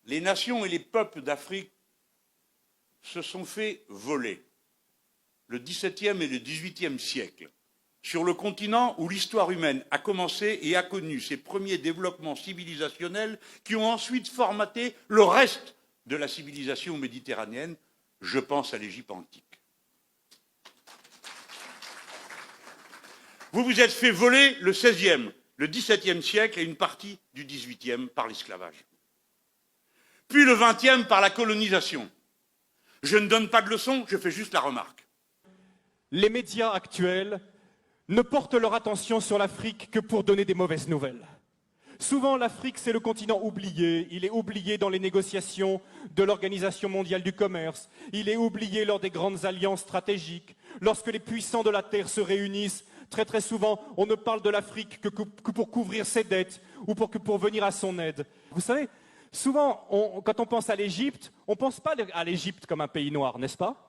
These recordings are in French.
les nations et les peuples d'Afrique se sont fait voler le XVIIe et le XVIIIe siècle, sur le continent où l'histoire humaine a commencé et a connu ses premiers développements civilisationnels qui ont ensuite formaté le reste de la civilisation méditerranéenne. Je pense à l'Égypte antique. Vous vous êtes fait voler le XVIe, le XVIIe siècle et une partie du XVIIIe par l'esclavage. Puis le XXe par la colonisation. Je ne donne pas de leçons, je fais juste la remarque. Les médias actuels ne portent leur attention sur l'Afrique que pour donner des mauvaises nouvelles. Souvent, l'Afrique, c'est le continent oublié. Il est oublié dans les négociations de l'Organisation mondiale du commerce. Il est oublié lors des grandes alliances stratégiques. Lorsque les puissants de la Terre se réunissent, très souvent, on ne parle de l'Afrique que pour couvrir ses dettes ou pour venir à son aide. Vous savez, souvent, quand on pense à l'Égypte, on ne pense pas à l'Égypte comme un pays noir, n'est-ce pas?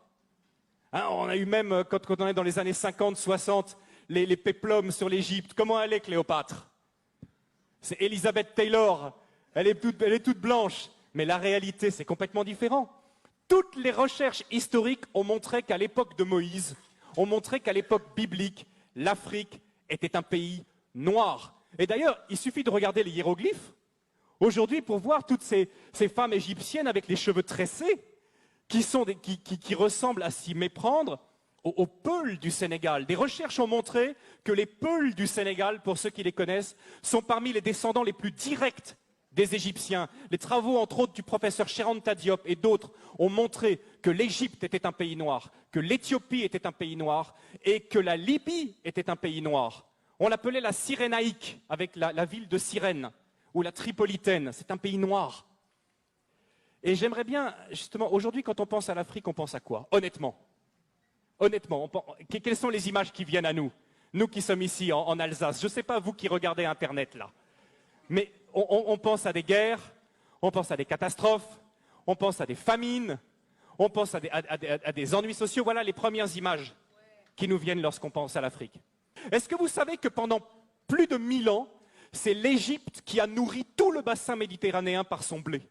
Hein, on a eu même, quand on est dans les années 50, 60, les péplums sur l'Égypte. Comment elle est, Cléopâtre? C'est Elizabeth Taylor. Elle est toute blanche. Mais la réalité, c'est complètement différent. Toutes les recherches historiques ont montré qu'à l'époque de Moïse, ont montré qu'à l'époque biblique, l'Afrique était un pays noir. Et d'ailleurs, il suffit de regarder les hiéroglyphes aujourd'hui pour voir toutes ces femmes égyptiennes avec les cheveux tressés qui ressemblent à s'y méprendre aux Peuls du Sénégal. Des recherches ont montré que les Peuls du Sénégal, pour ceux qui les connaissent, sont parmi les descendants les plus directs des Égyptiens. Les travaux, entre autres, du professeur Cheranta Diop et d'autres ont montré que l'Égypte était un pays noir, que l'Éthiopie était un pays noir et que la Libye était un pays noir. On l'appelait la Cyrénaïque, avec la ville de Cyrène, ou la Tripolitaine. C'est un pays noir. Et j'aimerais bien, justement, aujourd'hui, quand on pense à l'Afrique, on pense à quoi? Honnêtement, quelles sont les images qui viennent à nous? Nous qui sommes ici, en Alsace. Je ne sais pas, vous qui regardez Internet, là. Mais on pense à des guerres, on pense à des catastrophes, on pense à des famines, on pense à des ennuis sociaux. Voilà les premières images qui nous viennent lorsqu'on pense à l'Afrique. Est-ce que vous savez que pendant plus de 1000 ans, c'est l'Égypte qui a nourri tout le bassin méditerranéen par son blé?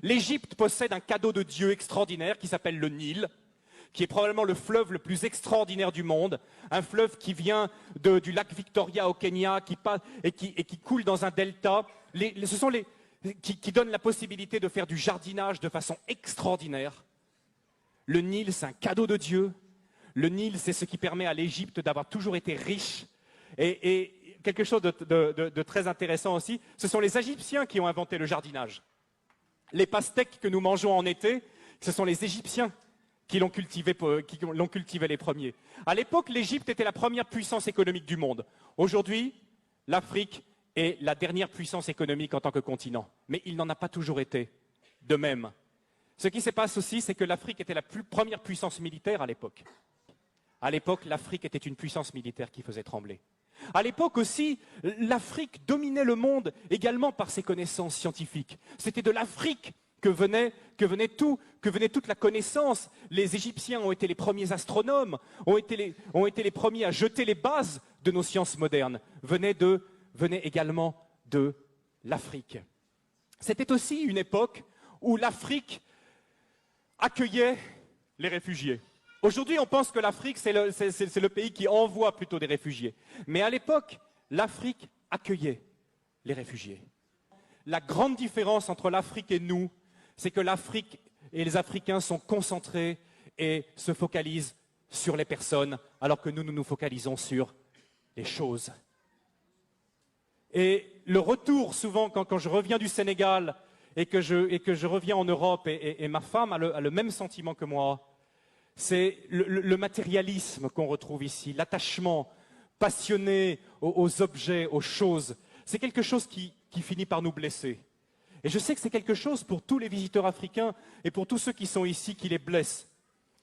L'Égypte possède un cadeau de Dieu extraordinaire qui s'appelle le Nil, qui est probablement le fleuve le plus extraordinaire du monde, un fleuve qui vient du lac Victoria au Kenya, qui coule dans un delta. Ce sont qui donnent la possibilité de faire du jardinage de façon extraordinaire. Le Nil, c'est un cadeau de Dieu. Le Nil, c'est ce qui permet à l'Égypte d'avoir toujours été riche. Et quelque chose de très intéressant aussi, ce sont les Égyptiens qui ont inventé le jardinage. Les pastèques que nous mangeons en été, ce sont les Égyptiens qui l'ont cultivé les premiers. À l'époque, l'Égypte était la première puissance économique du monde. Aujourd'hui, l'Afrique est la dernière puissance économique en tant que continent. Mais il n'en a pas toujours été de même. Ce qui se passe aussi, c'est que l'Afrique était la première puissance militaire à l'époque. À l'époque, l'Afrique était une puissance militaire qui faisait trembler. À l'époque aussi, l'Afrique dominait le monde également par ses connaissances scientifiques. C'était de l'Afrique que venait toute la connaissance. Les Égyptiens ont été les premiers astronomes, ont été les premiers à jeter les bases de nos sciences modernes. Venait également de l'Afrique. C'était aussi une époque où l'Afrique accueillait les réfugiés. Aujourd'hui, on pense que l'Afrique, c'est le pays qui envoie plutôt des réfugiés. Mais à l'époque, l'Afrique accueillait les réfugiés. La grande différence entre l'Afrique et nous, c'est que l'Afrique et les Africains sont concentrés et se focalisent sur les personnes, alors que nous nous focalisons sur les choses. Et le retour, souvent, quand je reviens du Sénégal et que je reviens en Europe, et ma femme a le même sentiment que moi, c'est le matérialisme qu'on retrouve ici, l'attachement passionné aux objets, aux choses. C'est quelque chose qui finit par nous blesser. Et je sais que c'est quelque chose pour tous les visiteurs africains et pour tous ceux qui sont ici qui les blessent.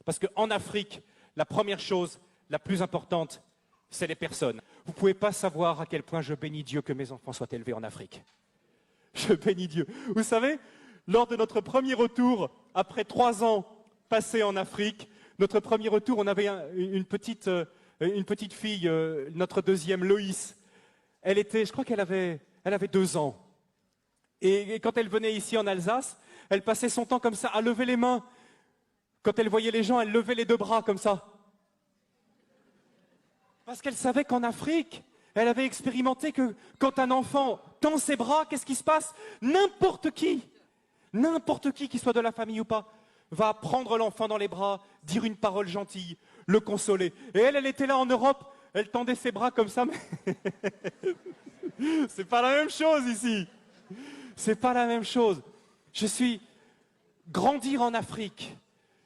Parce qu'en Afrique, la première chose, la plus importante, c'est les personnes. Vous ne pouvez pas savoir à quel point je bénis Dieu que mes enfants soient élevés en Afrique. Je bénis Dieu. Vous savez, lors de notre premier retour, après 3 ans passés en Afrique, notre premier retour, on avait une petite fille, notre deuxième, Loïs. Je crois qu'elle avait 2 ans. Et quand elle venait ici en Alsace, elle passait son temps comme ça à lever les mains. Quand elle voyait les gens, elle levait les deux bras comme ça. Parce qu'elle savait qu'en Afrique, elle avait expérimenté que quand un enfant tend ses bras, qu'est-ce qui se passe? N'importe qui soit de la famille ou pas, va prendre l'enfant dans les bras, dire une parole gentille, le consoler. Et elle était là en Europe, elle tendait ses bras comme ça, mais c'est pas la même chose ici. C'est pas la même chose. Grandir en Afrique,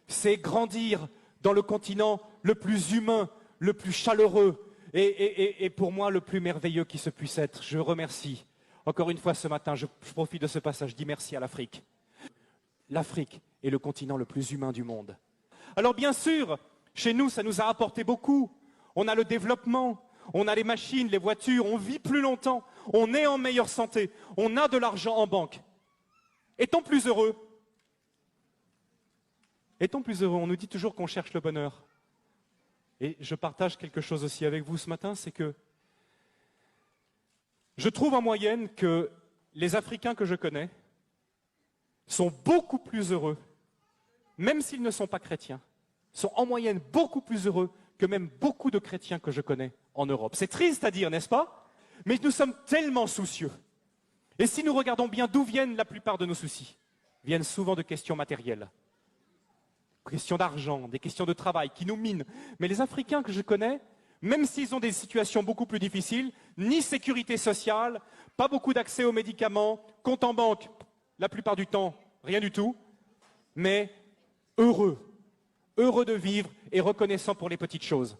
c'est grandir dans le continent le plus humain, le plus chaleureux et pour moi le plus merveilleux qui se puisse être. Je remercie. Encore une fois ce matin, je profite de ce passage, je dis merci à l'Afrique. L'Afrique est le continent le plus humain du monde. Alors bien sûr, chez nous, ça nous a apporté beaucoup. On a le développement, on a les machines, les voitures, on vit plus longtemps, on est en meilleure santé, on a de l'argent en banque. Est-on plus heureux? Est-on plus heureux? On nous dit toujours qu'on cherche le bonheur. Et je partage quelque chose aussi avec vous ce matin, c'est que je trouve en moyenne que les Africains que je connais sont beaucoup plus heureux, même s'ils ne sont pas chrétiens, sont en moyenne beaucoup plus heureux que même beaucoup de chrétiens que je connais en Europe. C'est triste à dire, n'est-ce pas? Mais nous sommes tellement soucieux. Et si nous regardons bien d'où viennent la plupart de nos soucis, viennent souvent de questions matérielles. Questions d'argent, des questions de travail qui nous minent. Mais les Africains que je connais, même s'ils ont des situations beaucoup plus difficiles, ni sécurité sociale, pas beaucoup d'accès aux médicaments, compte en banque, la plupart du temps, rien du tout, mais heureux de vivre et reconnaissant pour les petites choses.